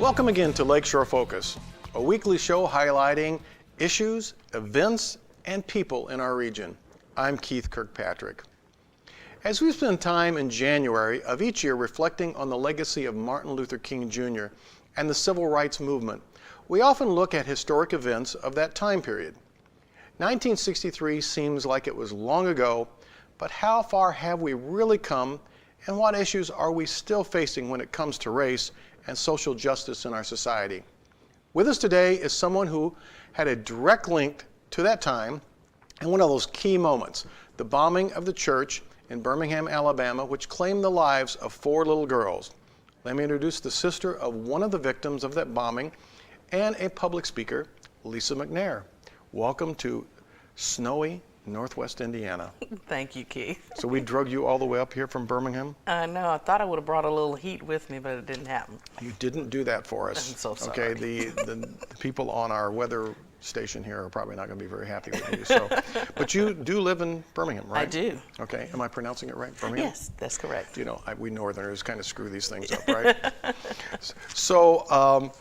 Welcome again to Lakeshore Focus, a weekly show highlighting issues, events, and people in our region. I'm Keith Kirkpatrick. As we spend time in January of each year reflecting on the legacy of Martin Luther King Jr. and the Civil Rights Movement, we often look at historic events of that time period. 1963 seems like it was long ago, but how far have we really come, and what issues are we still facing when it comes to race and social justice in our society? With us today is someone who had a direct link to that time and one of those key moments, the bombing of the church in Birmingham, Alabama, which claimed the lives of 4 little girls. Let me introduce the sister of one of the victims of that bombing and a public speaker, Lisa McNair. Welcome to snowy Northwest Indiana. Thank you, Keith. So we drug you all the way up here from Birmingham? I know. I thought I would have brought a little heat with me, but it didn't happen. You didn't do that for us. I'm so sorry. Okay, the people on our weather station here are probably not going to be very happy with you. So, but you do live in Birmingham, right? I do. Okay, am I pronouncing it right? Birmingham? Yes, that's correct. You know, we Northerners kind of screw these things up, right? So,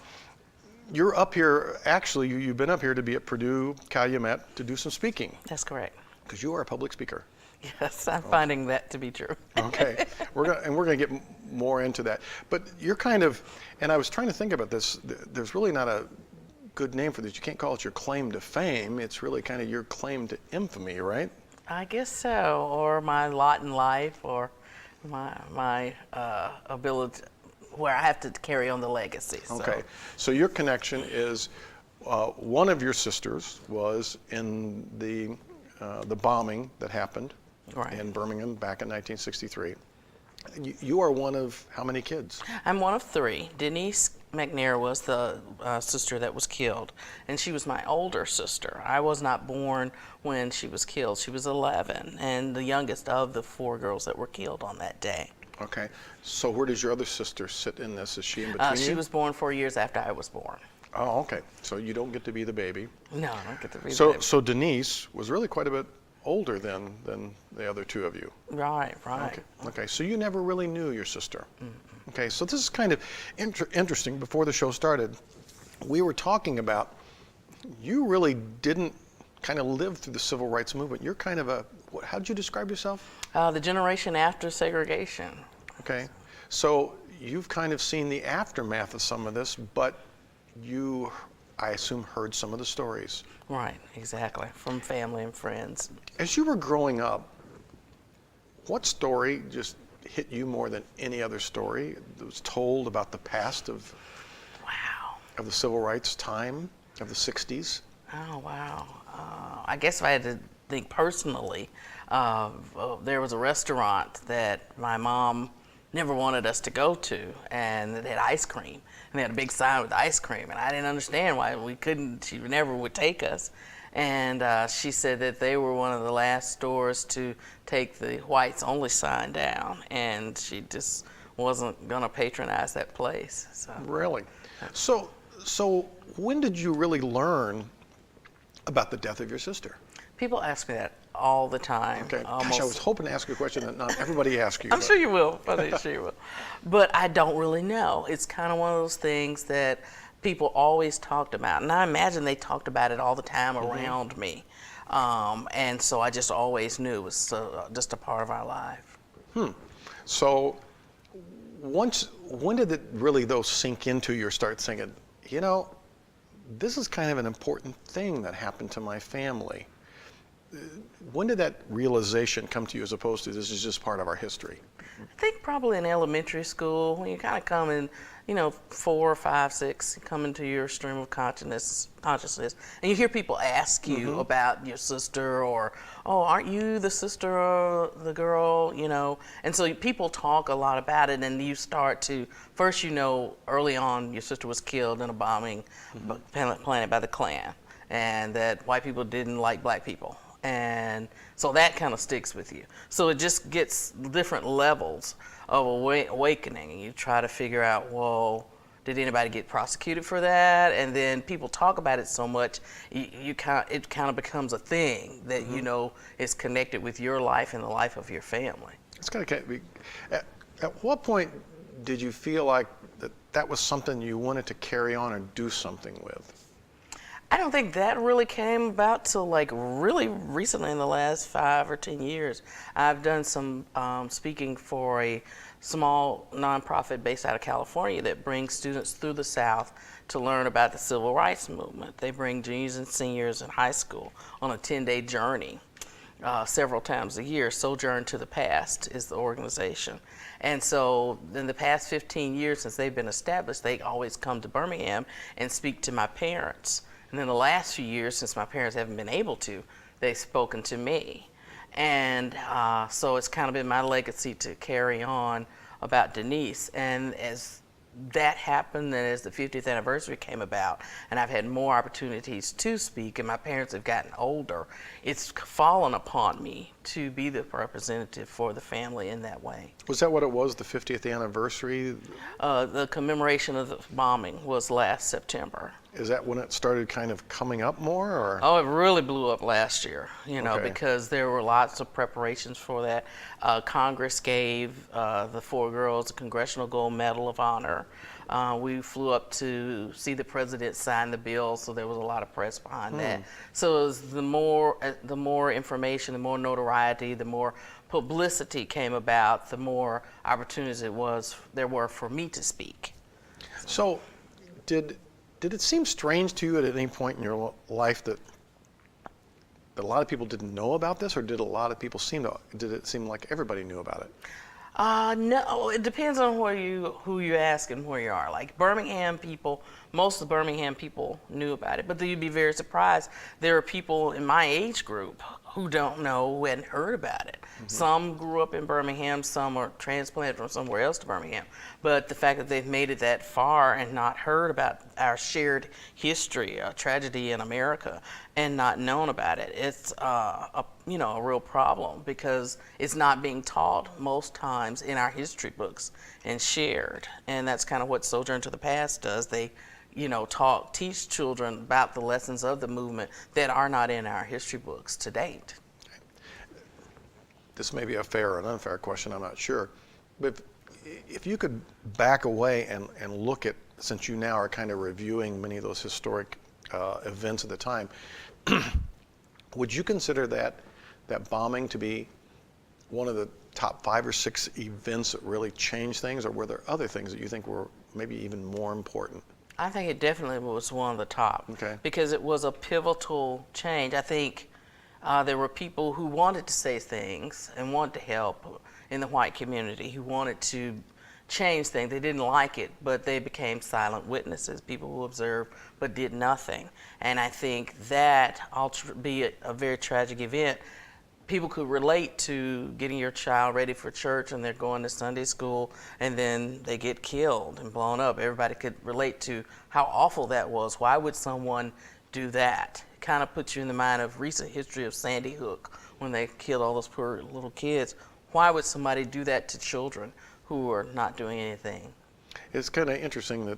you're up here, actually, you've been up here to be at Purdue Calumet to do some speaking. That's correct. Because you are a public speaker. Yes, I'm finding that to be true. Okay, we're gonna get more into that. But you're kind of, and I was trying to think about this, there's really not a good name for this. You can't call it your claim to fame. It's really kind of your claim to infamy, right? I guess so, or my lot in life, or my ability, where I have to carry on the legacy. So. Okay, so your connection is one of your sisters was in the bombing that happened in Birmingham back in 1963. You are one of how many kids? I'm one of 3. Denise McNair was the sister that was killed, and she was my older sister. I was not born when she was killed. She was 11, and the youngest of the 4 girls that were killed on that day. Okay, so where does your other sister sit in this? Is she in between you? She was born 4 years after I was born. Oh, okay. So you don't get to be the baby. No, I don't get to be the baby. So Denise was really quite a bit older than the other 2 of you. Right. Okay. So you never really knew your sister. Mm-hmm. Okay. So this is kind of interesting. Before the show started, we were talking about you really didn't kind of live through the civil rights movement. You're kind of how'd you describe yourself? The generation after segregation. Okay. So you've kind of seen the aftermath of some of this, but you, I assume, heard some of the stories. Right, exactly, from family and friends. As you were growing up, what story just hit you more than any other story that was told about the past of the civil rights time of the 60s? Oh, wow. I guess if I had to think personally, there was a restaurant that my mom never wanted us to go to, and it had ice cream, and they had a big sign with ice cream, and I didn't understand why we couldn't. She never would take us, and she said that they were one of the last stores to take the whites only sign down, and she just wasn't going to patronize that place. So. Really? So when did you really learn about the death of your sister? People ask me that all the time. Okay. Gosh, I was hoping to ask you a question that not everybody asks you. I'm sure you will. I'm sure you will. But I don't really know. It's kind of one of those things that people always talked about. And I imagine they talked about it all the time around me. And so I just always knew it was just a part of our life. So when did it really, though, sink into you or start thinking, you know, this is kind of an important thing that happened to my family? When did that realization come to you as opposed to this is just part of our history? I think probably in elementary school, when you kind of come in, 4, 5, 6, you come into your stream of consciousness, and you hear people ask you about your sister, or, oh, aren't you the sister of the girl, And so people talk a lot about it, and you start to, first early on your sister was killed in a bombing planted by the Klan, and that white people didn't like black people. And so that kind of sticks with you. So it just gets different levels of awakening. And you try to figure out, well, did anybody get prosecuted for that? And then people talk about it so much, it kind of becomes a thing that is connected with your life and the life of your family. It's kind of at what point did you feel like that that was something you wanted to carry on or do something with? I don't think that really came about till like really recently in the last 5 or 10 years. I've done some speaking for a small nonprofit based out of California that brings students through the South to learn about the civil rights movement. They bring juniors and seniors in high school on a 10-day journey several times a year. Sojourn to the Past is the organization. And so in the past 15 years since they've been established, they always come to Birmingham and speak to my parents. And then the last few years, since my parents haven't been able to, they've spoken to me. And so it's kind of been my legacy to carry on about Denise. And as that happened, and as the 50th anniversary came about, and I've had more opportunities to speak, and my parents have gotten older, it's fallen upon me to be the representative for the family in that way. Was that what it was, the 50th anniversary? The commemoration of the bombing was last September. Is that when it started kind of coming up more, or? Oh, it really blew up last year, you know, Okay. because there were lots of preparations for that. Congress gave the 4 girls a Congressional Gold Medal of Honor. We flew up to see the president sign the bill, so there was a lot of press behind that. So it was the more information, the more notoriety, the more publicity came about, the more opportunities there were for me to speak. So, did it seem strange to you at any point in your life that a lot of people didn't know about this, or did it seem like everybody knew about it? No, it depends on who you ask and where you are. Like Birmingham people, most of the Birmingham people knew about it, but then you'd be very surprised. There are people in my age group who don't know, who hadn't heard about it. Some grew up in Birmingham, some are transplanted from somewhere else to Birmingham. But the fact that they've made it that far and not heard about our shared history, a tragedy in America, and not known about it, it's a real problem, because it's not being taught most times in our history books and shared. And that's kind of what Sojourn to the Past does. They teach children about the lessons of the movement that are not in our history books to date. This may be a fair or an unfair question, I'm not sure. But if you could back away and look at, since you now are kind of reviewing many of those historic events at the time, would you consider that bombing to be one of the top 5 or 6 events that really changed things, or were there other things that you think were maybe even more important? I think it definitely was one of the top, Okay. because it was a pivotal change. I think there were people who wanted to say things and wanted to help in the white community, who wanted to change things. They didn't like it, but they became silent witnesses, people who observed but did nothing. And I think that, albeit a very tragic event, people could relate to getting your child ready for church and they're going to Sunday school and then they get killed and blown up. Everybody could relate to how awful that was. Why would someone do that? It kind of puts you in the mind of recent history of Sandy Hook, when they killed all those poor little kids. Why would somebody do that to children who are not doing anything? It's kind of interesting that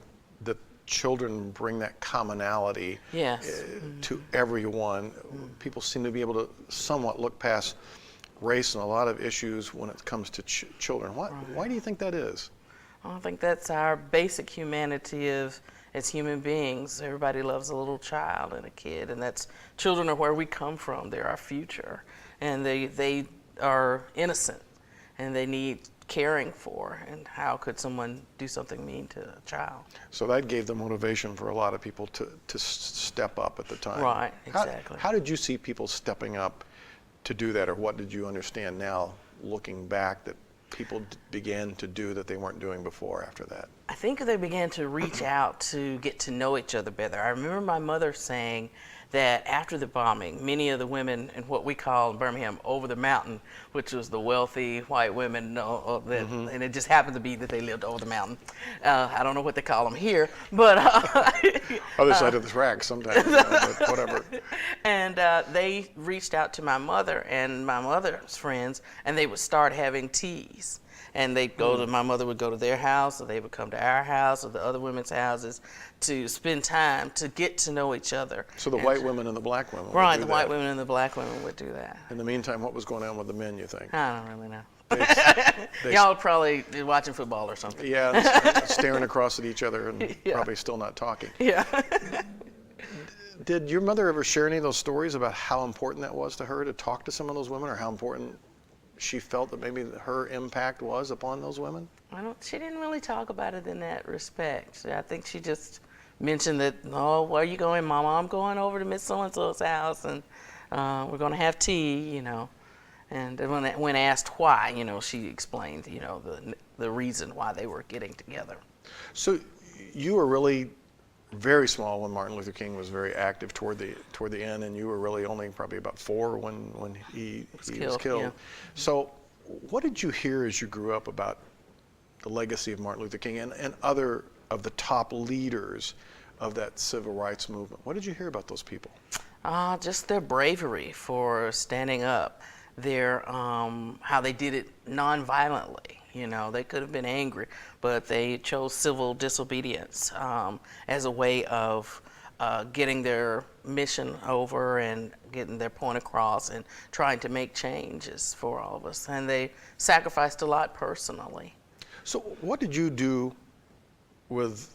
children bring that commonality Yes. to everyone. People seem to be able to somewhat look past race and a lot of issues when it comes to children. Why do you think that is? I think that's our basic humanity as human beings. Everybody loves a little child and a kid, and children are where we come from. They're our future, and they are innocent, and they need caring for. And how could someone do something mean to a child? So that gave the motivation for a lot of people to step up at the time. Right, exactly. How did you see people stepping up to do that, or what did you understand now, looking back, that people began to do that they weren't doing before after that? I think they began to reach out to get to know each other better. I remember my mother saying that after the bombing, many of the women in what we call in Birmingham over the mountain, which was the wealthy white women, and it just happened to be that they lived over the mountain. I don't know what they call them here, but Other side of the track sometimes, but whatever. And they reached out to my mother and my mother's friends, and they would start having teas. And they'd go to, my mother would go to their house, or they would come to our house, or the other women's houses, to spend time to get to know each other. So the white women and the black women would Right, do the that. white women and the black women would do that. In the meantime, what was going on with the men, you think? I don't really know. Y'all probably watching football or something. Yeah, staring across at each other and probably still not talking. Yeah. Did your mother ever share any of those stories about how important that was to her to talk to some of those women, or how important she felt that maybe her impact was upon those women? She didn't really talk about it in that respect. I think she just mentioned that, oh, where are you going, Mama? I'm going over to Miss So-and-so's house, and we're going to have tea, And when asked why, she explained, the reason why they were getting together. So you were really very small when Martin Luther King was very active toward the end, and you were really only probably about 4 when he was killed. Yeah. So what did you hear as you grew up about the legacy of Martin Luther King and other of the top leaders of that civil rights movement? What did you hear about those people? Just their bravery for standing up, their how they did it nonviolently. They could have been angry, but they chose civil disobedience as a way of getting their mission over and getting their point across and trying to make changes for all of us. And they sacrificed a lot personally. So what did you do with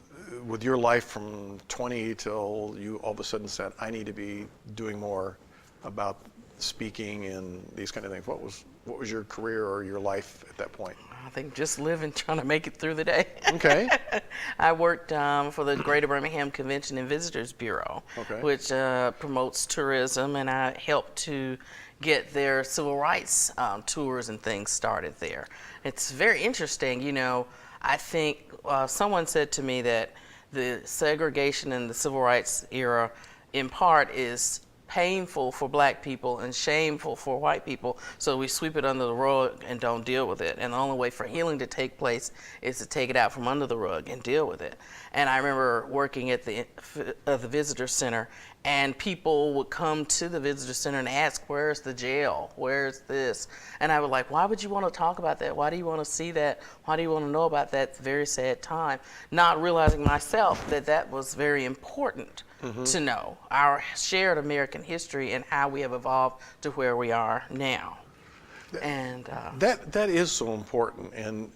your life from 20 till you all of a sudden said, I need to be doing more about speaking and these kind of things? What was your career or your life at that point? I think just living, trying to make it through the day. Okay. I worked for the Greater Birmingham Convention and Visitors Bureau, which promotes tourism, and I helped to get their civil rights tours and things started there. It's very interesting. I think someone said to me that the segregation in the civil rights era, in part, is painful for black people and shameful for white people, so we sweep it under the rug and don't deal with it. And the only way for healing to take place is to take it out from under the rug and deal with it. And I remember working at the visitor center, and people would come to the visitor center and ask, where's the jail? Where's this? And I would like, why would you want to talk about that? Why do you want to see that? Why do you want to know about that very sad time? Not realizing myself that was very important to know, our shared American history and how we have evolved to where we are now. And that is so important, and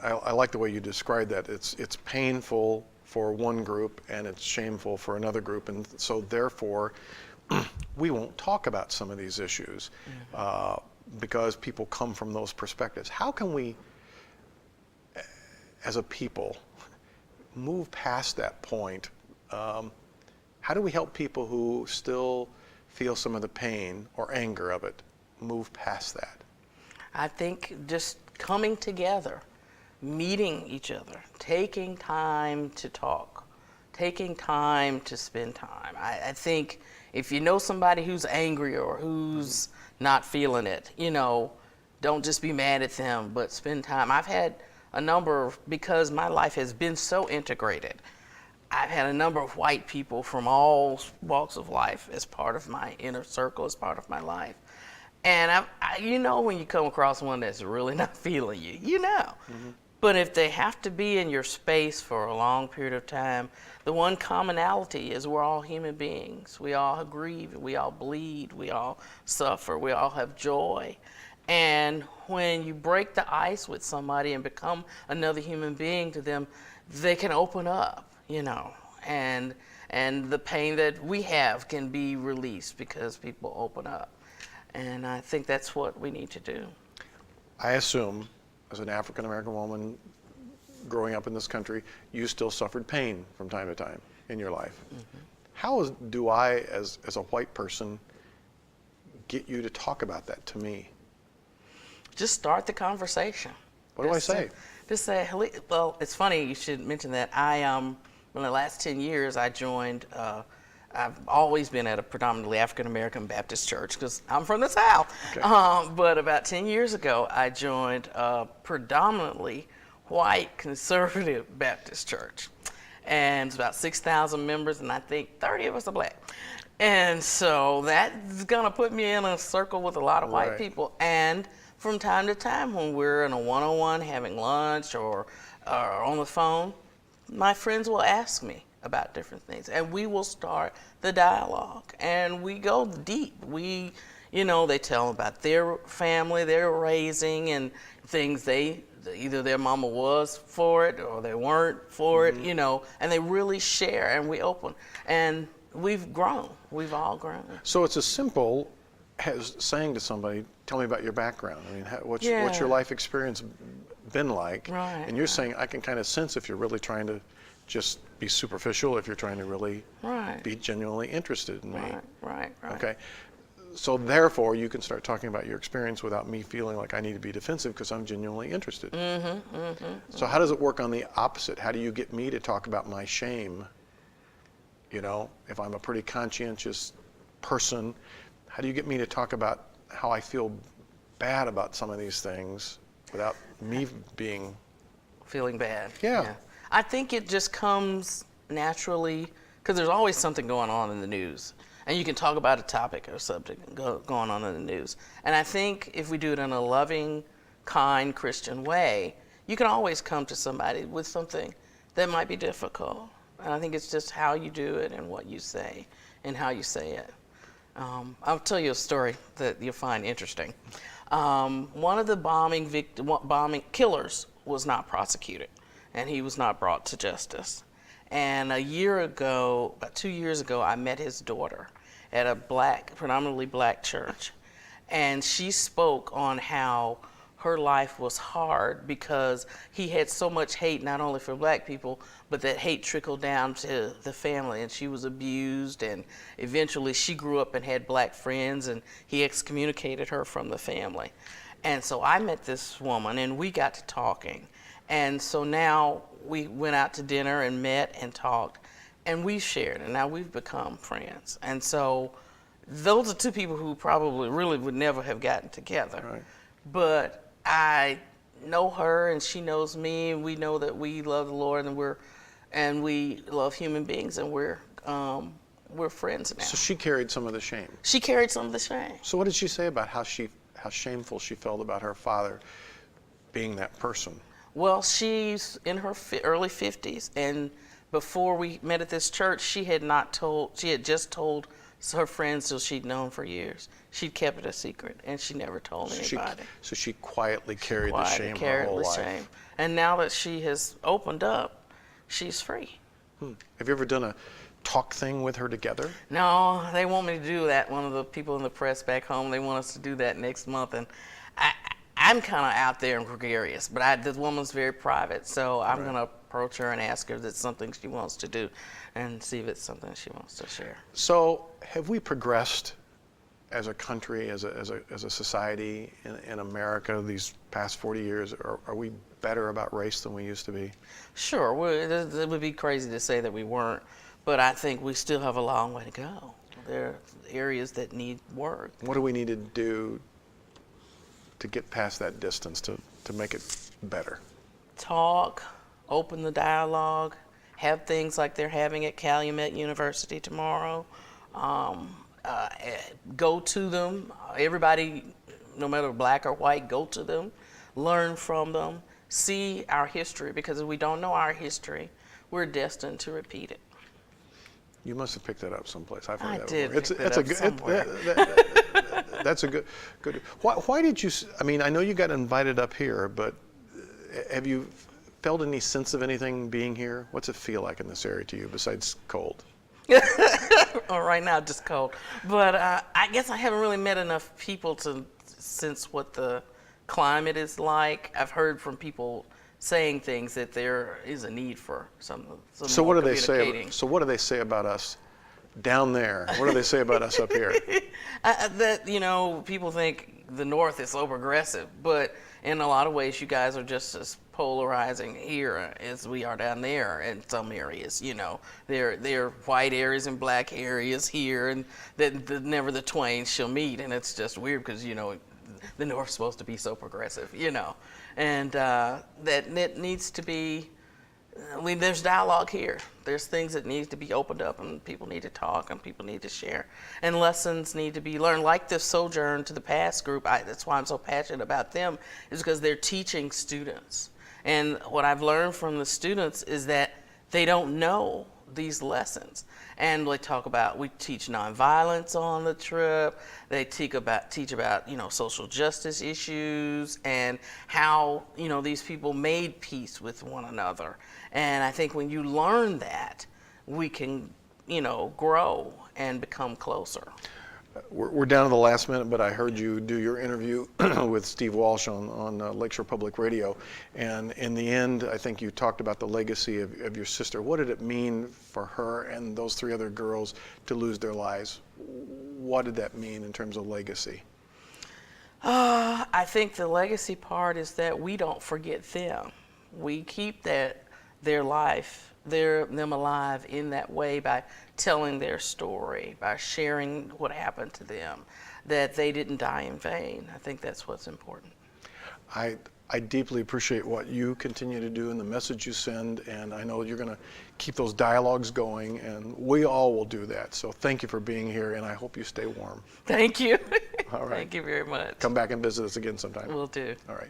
I like the way you describe that. It's painful for one group and it's shameful for another group, and so therefore we won't talk about some of these issues because people come from those perspectives. How can we, as a people, move past that point? How do we help people who still feel some of the pain or anger of it move past that? I think just coming together, meeting each other, taking time to talk, taking time to spend time. I think if you know somebody who's angry or who's not feeling it, don't just be mad at them, but spend time. I've had a number, because my life has been so integrated, I've had a number of white people from all walks of life as part of my inner circle, as part of my life. And when you come across one that's really not feeling you, But if they have to be in your space for a long period of time, the one commonality is we're all human beings. We all grieve, we all bleed, we all suffer, we all have joy. And when you break the ice with somebody and become another human being to them, they can open up. And the pain that we have can be released because people open up. And I think that's what we need to do. I assume, as an African American woman growing up in this country, you still suffered pain from time to time in your life. How do I, as a white person, get you to talk about that to me? Just start the conversation. What do I say? Just say, well, it's funny you should mention that. In the last 10 years, I joined, I've always been at a predominantly African American Baptist church because I'm from the South. Okay. But about 10 years ago, I joined a predominantly white conservative Baptist church. And it's about 6,000 members, and I think 30 of us are black. And so that's going to put me in a circle with a lot of white people. And from time to time, when we're in a one-on-one having lunch or on the phone, my friends will ask me about different things, and we will start the dialogue, and we go deep. We You know, they tell them about their family, their raising, and things either their mama was for it or they weren't for it, you know, and they really share, and we open. And we've grown. We've all grown. So it's as simple as saying to somebody, tell me about your background. I mean, what's your life experience been like? Right. And you're saying, I can kind of sense if you're really trying to just be superficial, if you're trying to really be genuinely interested in me. Right. Okay. So therefore, you can start talking about your experience without me feeling like I need to be defensive because I'm genuinely interested. So how does it work on the opposite? How do you get me to talk about my shame? You know, if I'm a pretty conscientious person, how do you get me to talk about how I feel bad about some of these things without me feeling bad? Yeah. I think it just comes naturally because there's always something going on in the news. And you can talk about a topic or subject going on in the news. And I think if we do it in a loving, kind, Christian way, you can always come to somebody with something that might be difficult. And I think it's just how you do it and what you say and how you say it. I'll tell you a story that you'll find interesting. One of the bombing killers was not prosecuted, and he was not brought to justice. And about 2 years ago, I met his daughter at a predominantly black church. And she spoke on how her life was hard because he had so much hate, not only for black people, but that hate trickled down to the family. And she was abused, and eventually she grew up and had black friends, and he excommunicated her from the family. And so I met this woman, and we got to talking. And so now we went out to dinner and met and talked, and we shared, and now we've become friends. And so those are two people who probably really would never have gotten together. Right. But I know her, and she knows me, and we know that we love the Lord, and we love human beings, and we're friends now. So she carried some of the shame. She carried some of the shame. So what did she say about how shameful she felt about her father being that person? Well, she's in her early 50s, and before we met at this church, she had just told her friends who she'd known for years. She'd kept it a secret, and she never told anybody. So she quietly carried the shame her whole life. And now that she has opened up, she's free. Have you ever done a talk thing with her together? No, they want me to do that. One of the people in the press back home, they want us to do that next month, and I'm kind of out there and gregarious, but this woman's very private, so I'm going to approach her and ask her if it's something she wants to do and see if it's something she wants to share. So have we progressed as a country, as a society in America these past 40 years? Are we better about race than we used to be? Sure. It would be crazy to say that we weren't, but I think we still have a long way to go. There are areas that need work. What do we need to do to get past that distance to make it better? Talk, open the dialogue, have things like they're having at Calumet University tomorrow. Go to them. Everybody, no matter black or white, go to them, learn from them, see our history, because if we don't know our history, we're destined to repeat it. You must have picked that up someplace. I've heard I that did before. pick that up somewhere. That's a good. Why did you? I mean, I know you got invited up here, but have you felt any sense of anything being here? What's it feel like in this area to you besides cold? Right now, just cold. But I guess I haven't really met enough people to sense what the climate is like. I've heard from people saying things that there is a need for some So what do they say? communicating. So what do they say about us down there? What do they say about us up here? That people think the North is so progressive, but in a lot of ways, you guys are just as polarizing here as we are down there in some areas. There are white areas and black areas here, and that never the twain shall meet, and it's just weird because the North's supposed to be so progressive, and that needs to be. There's dialogue here. There's things that need to be opened up, and people need to talk, and people need to share, and lessons need to be learned. Like the Sojourn to the Past group, that's why I'm so passionate about them, is because they're teaching students. And what I've learned from the students is that they don't know these lessons. And we teach nonviolence on the trip. They teach about social justice issues and how, these people made peace with one another. And I think when you learn that, we can, grow and become closer. We're down to the last minute, but I heard you do your interview with Steve Walsh on Lakeshore Public Radio, and in the end, I think you talked about the legacy of your sister. What did it mean for her and those 3 other girls to lose their lives? What did that mean in terms of legacy? I think the legacy part is that we don't forget them. We keep their life, them alive in that way by telling their story, by sharing what happened to them, that they didn't die in vain. I think that's what's important. I deeply appreciate what you continue to do and the message you send, and I know you're going to keep those dialogues going, and we all will do that. So thank you for being here, and I hope you stay warm. Thank you. All right. Thank you very much. Come back and visit us again sometime. Will do. All right.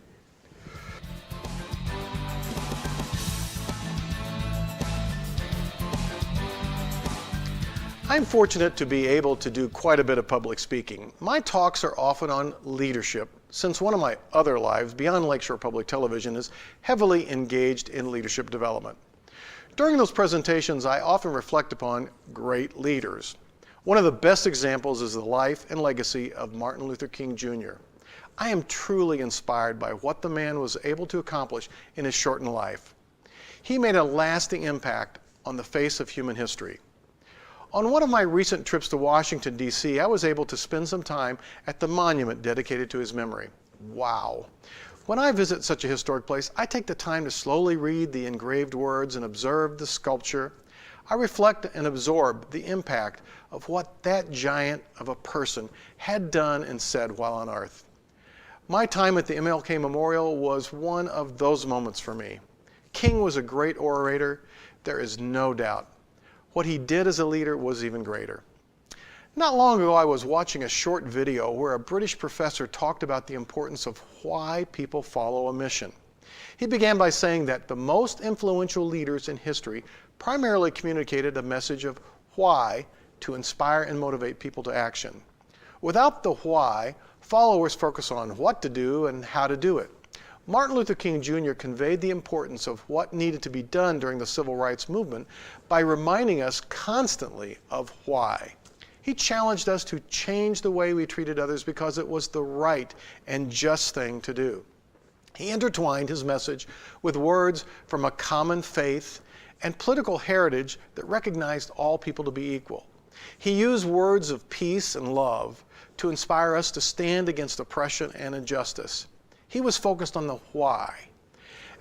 I'm fortunate to be able to do quite a bit of public speaking. My talks are often on leadership, since one of my other lives beyond Lakeshore Public Television is heavily engaged in leadership development. During those presentations, I often reflect upon great leaders. One of the best examples is the life and legacy of Martin Luther King Jr. I am truly inspired by what the man was able to accomplish in his shortened life. He made a lasting impact on the face of human history. On one of my recent trips to Washington, D.C., I was able to spend some time at the monument dedicated to his memory. Wow! When I visit such a historic place, I take the time to slowly read the engraved words and observe the sculpture. I reflect and absorb the impact of what that giant of a person had done and said while on earth. My time at the MLK Memorial was one of those moments for me. King was a great orator, there is no doubt. What he did as a leader was even greater. Not long ago, I was watching a short video where a British professor talked about the importance of why people follow a mission. He began by saying that the most influential leaders in history primarily communicated a message of why to inspire and motivate people to action. Without the why, followers focus on what to do and how to do it. Martin Luther King Jr. conveyed the importance of what needed to be done during the civil rights movement by reminding us constantly of why. He challenged us to change the way we treated others because it was the right and just thing to do. He intertwined his message with words from a common faith and political heritage that recognized all people to be equal. He used words of peace and love to inspire us to stand against oppression and injustice. He was focused on the why.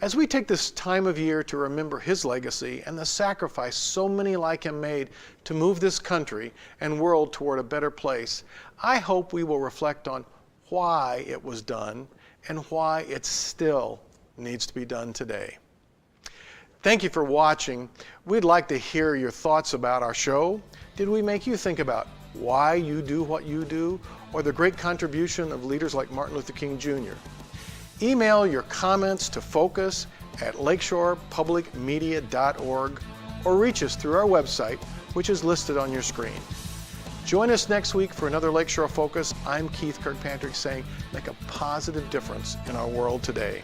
As we take this time of year to remember his legacy and the sacrifice so many like him made to move this country and world toward a better place, I hope we will reflect on why it was done and why it still needs to be done today. Thank you for watching. We'd like to hear your thoughts about our show. Did we make you think about why you do what you do, or the great contribution of leaders like Martin Luther King Jr.? Email your comments to focus@lakeshorepublicmedia.org or reach us through our website, which is listed on your screen. Join us next week for another Lakeshore Focus. I'm Keith Kirkpatrick saying, make a positive difference in our world today.